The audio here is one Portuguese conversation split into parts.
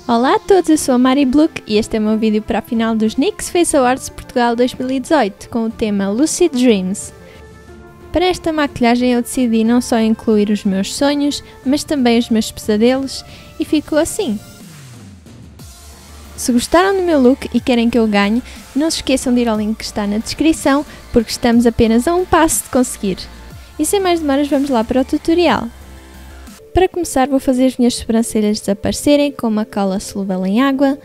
Olá a todos, eu sou a Mari Bluck e este é o meu vídeo para a final dos NYX Face Awards Portugal 2018 com o tema Lucid Dreams. Para esta maquilhagem eu decidi não só incluir os meus sonhos, mas também os meus pesadelos e ficou assim. Se gostaram do meu look e querem que eu ganhe, não se esqueçam de ir ao link que está na descrição, porque estamos apenas a um passo de conseguir. E sem mais demoras vamos lá para o tutorial. Para começar vou fazer as minhas sobrancelhas desaparecerem com uma cola solúvel em água.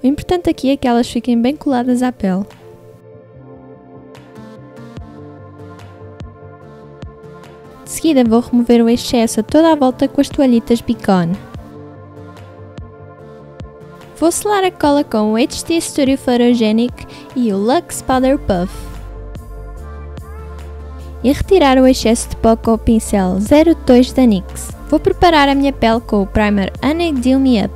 O importante aqui é que elas fiquem bem coladas à pele. De seguida vou remover o excesso a toda a volta com as toalhitas Bicone. Vou selar a cola com o HT Studio Photogenic e o Luxe Powder Puff. E retirar o excesso de pó com o pincel 02 da NYX. Vou preparar a minha pele com o primer Honey Dew Me Up.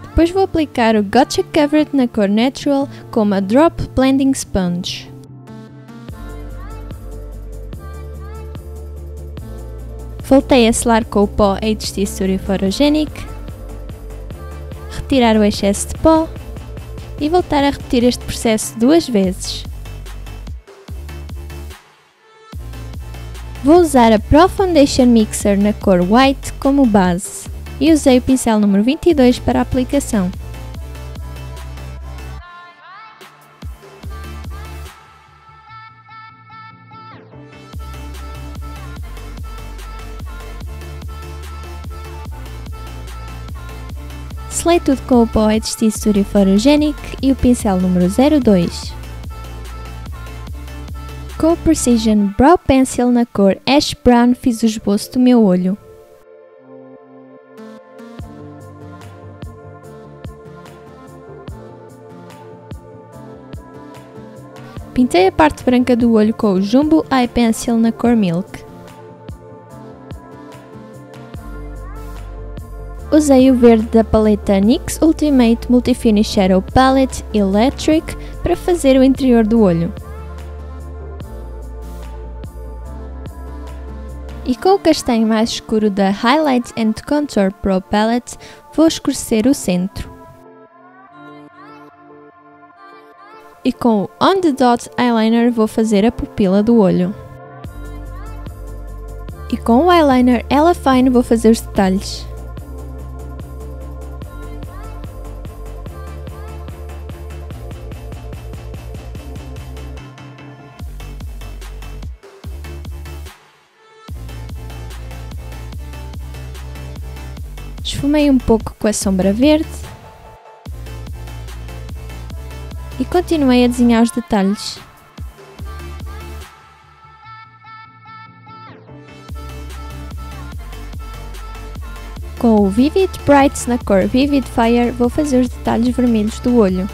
Depois vou aplicar o Gotcha Covered na cor Natural com uma Drop Blending Sponge. Voltei a selar com o pó HT Studio Photogenic. Retirar o excesso de pó. E voltar a repetir este processo 2 vezes. Vou usar a Pro Foundation Mixer na cor White como base e usei o pincel número 22 para a aplicação. Selei tudo com o pó HT Studio Photogenic e o pincel número 02. Com o Precision Brow Pencil na cor Ash Brown fiz o esboço do meu olho. Pintei a parte branca do olho com o Jumbo Eye Pencil na cor Milk. Usei o verde da paleta NYX Ultimate Multi-Finish Shadow Palette Electric para fazer o interior do olho. E com o castanho mais escuro da Highlight and Contour Pro Palette vou escurecer o centro. E com o On The Dot Eyeliner vou fazer a pupila do olho. E com o eyeliner Ella Fine vou fazer os detalhes. Esfumei um pouco com a sombra verde e continuei a desenhar os detalhes. Com o Vivid Brights na cor Vivid Fire vou fazer os detalhes vermelhos do olho.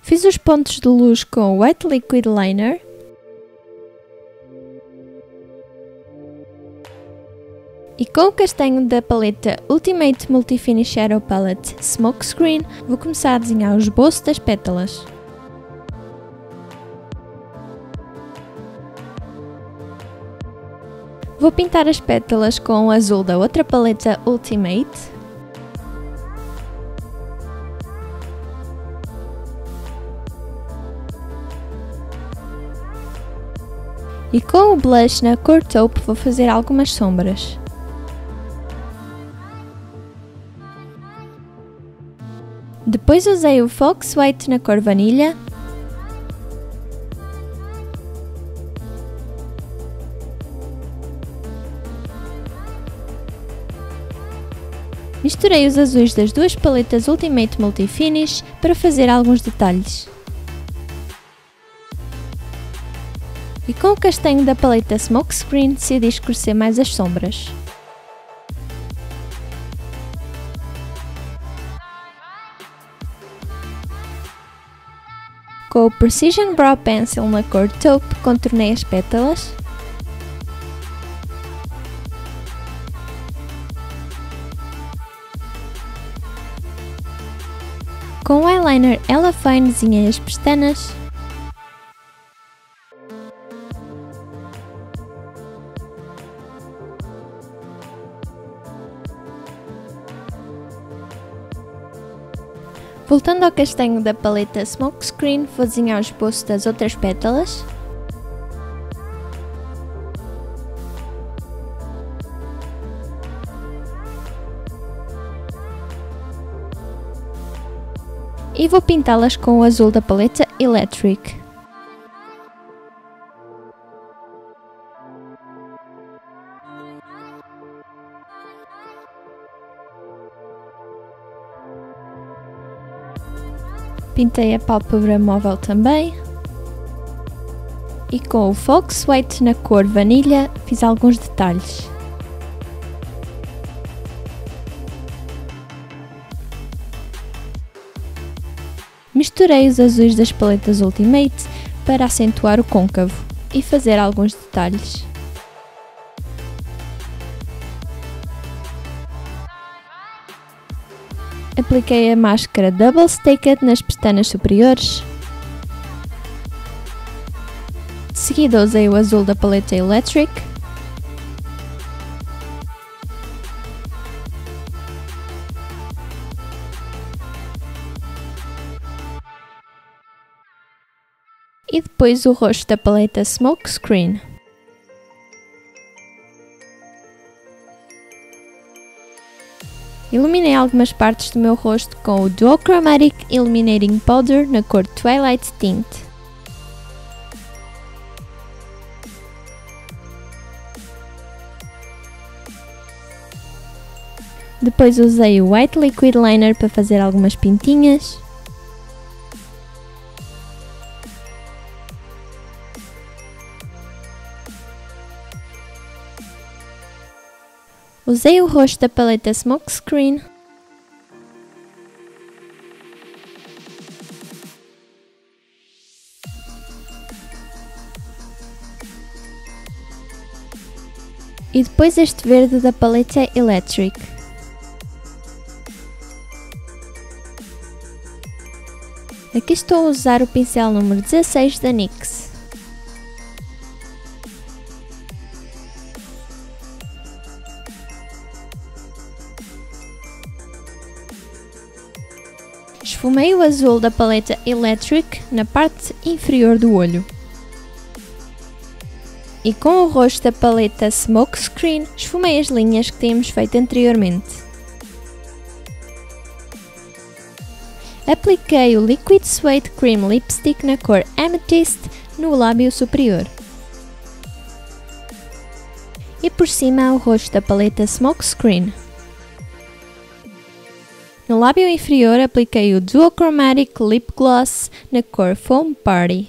Fiz os pontos de luz com o White Liquid Liner. E com o castanho da paleta Ultimate Multi-Finish Shadow Palette Smokescreen, vou começar a desenhar o esboço das pétalas. Vou pintar as pétalas com o azul da outra paleta Ultimate. E com o blush na cor taupe vou fazer algumas sombras. Depois usei o Fox White na cor vanilha. Misturei os azuis das duas paletas Ultimate Multi-Finish para fazer alguns detalhes. E com o castanho da paleta Smokescreen decidi escurecer mais as sombras. Com o Precision Brow Pencil na cor Taupe, contornei as pétalas. Com o eyeliner Ella Fine desenhei as pestanas. Voltando ao castanho da paleta Smokescreen, vou desenhar o esboço das outras pétalas. E vou pintá-las com o azul da paleta Electric. Pintei a pálpebra móvel também. E com o Fox White na cor vanilha fiz alguns detalhes. Misturei os azuis das paletas Ultimate para acentuar o côncavo e fazer alguns detalhes. Apliquei a máscara Double Staked nas pestanas superiores. De seguida usei o azul da paleta Electric. E depois o roxo da paleta Smokescreen. Iluminei algumas partes do meu rosto com o Duochromatic Illuminating Powder na cor Twilight Tint. Depois usei o White Liquid Liner para fazer algumas pintinhas. Usei o roxo da paleta Smokescreen. E depois este verde da paleta Electric. Aqui estou a usar o pincel número 16 da NYX. Esfumei o azul da paleta Electric na parte inferior do olho. E com o roxo da paleta Smokescreen, esfumei as linhas que tínhamos feito anteriormente. Apliquei o Liquid Suede Cream Lipstick na cor Amethyst no lábio superior. E por cima o roxo da paleta Smokescreen. No lábio inferior apliquei o Duochromatic Lip Gloss na cor Foam Party.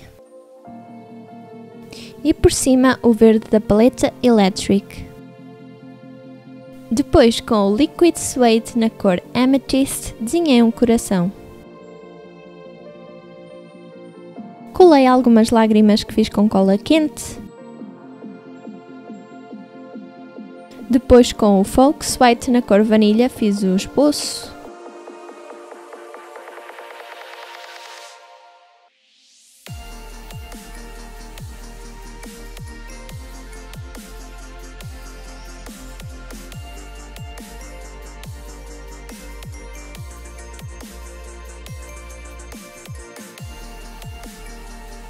E por cima o verde da paleta Electric. Depois com o Liquid Suede na cor Amethyst desenhei um coração. Colei algumas lágrimas que fiz com cola quente. Depois com o Fox White na cor vanilha fiz o esboço.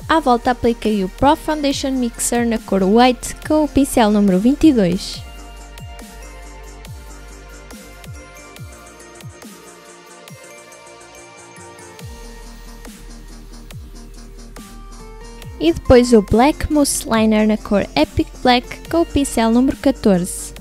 À volta apliquei o Pro Foundation Mixer na cor White com o pincel número 22. E depois o Black Mousse Liner na cor Epic Black com o pincel número 14.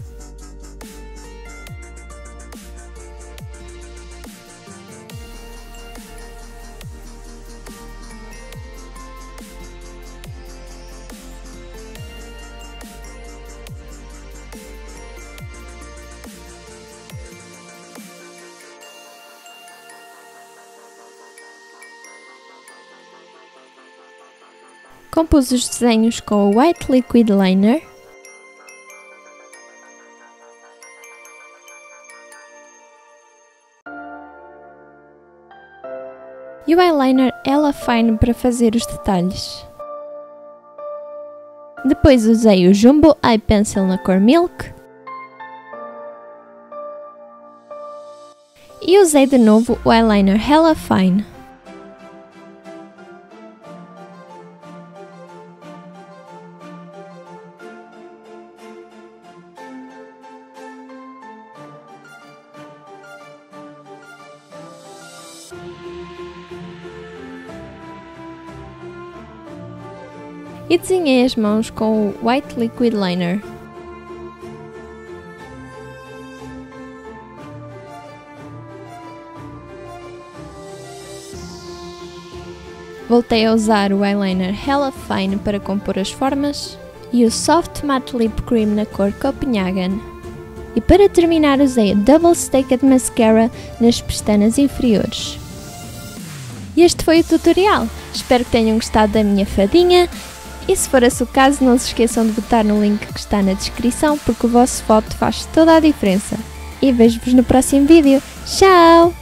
Compus os desenhos com o White Liquid Liner. E o eyeliner Hella-Fine para fazer os detalhes. Depois usei o Jumbo Eye Pencil na cor Milk. E usei de novo o eyeliner Hella-Fine. E desenhei as mãos com o White Liquid Liner. Voltei a usar o eyeliner Hella-Fine para compor as formas e o Soft Matte Lip Cream na cor Copenhagen. E para terminar usei a Double Staked Mascara nas pestanas inferiores. E este foi o tutorial. Espero que tenham gostado da minha fadinha. E se for esse o caso, não se esqueçam de botar no link que está na descrição, porque o vosso voto faz toda a diferença. E vejo-vos no próximo vídeo. Tchau!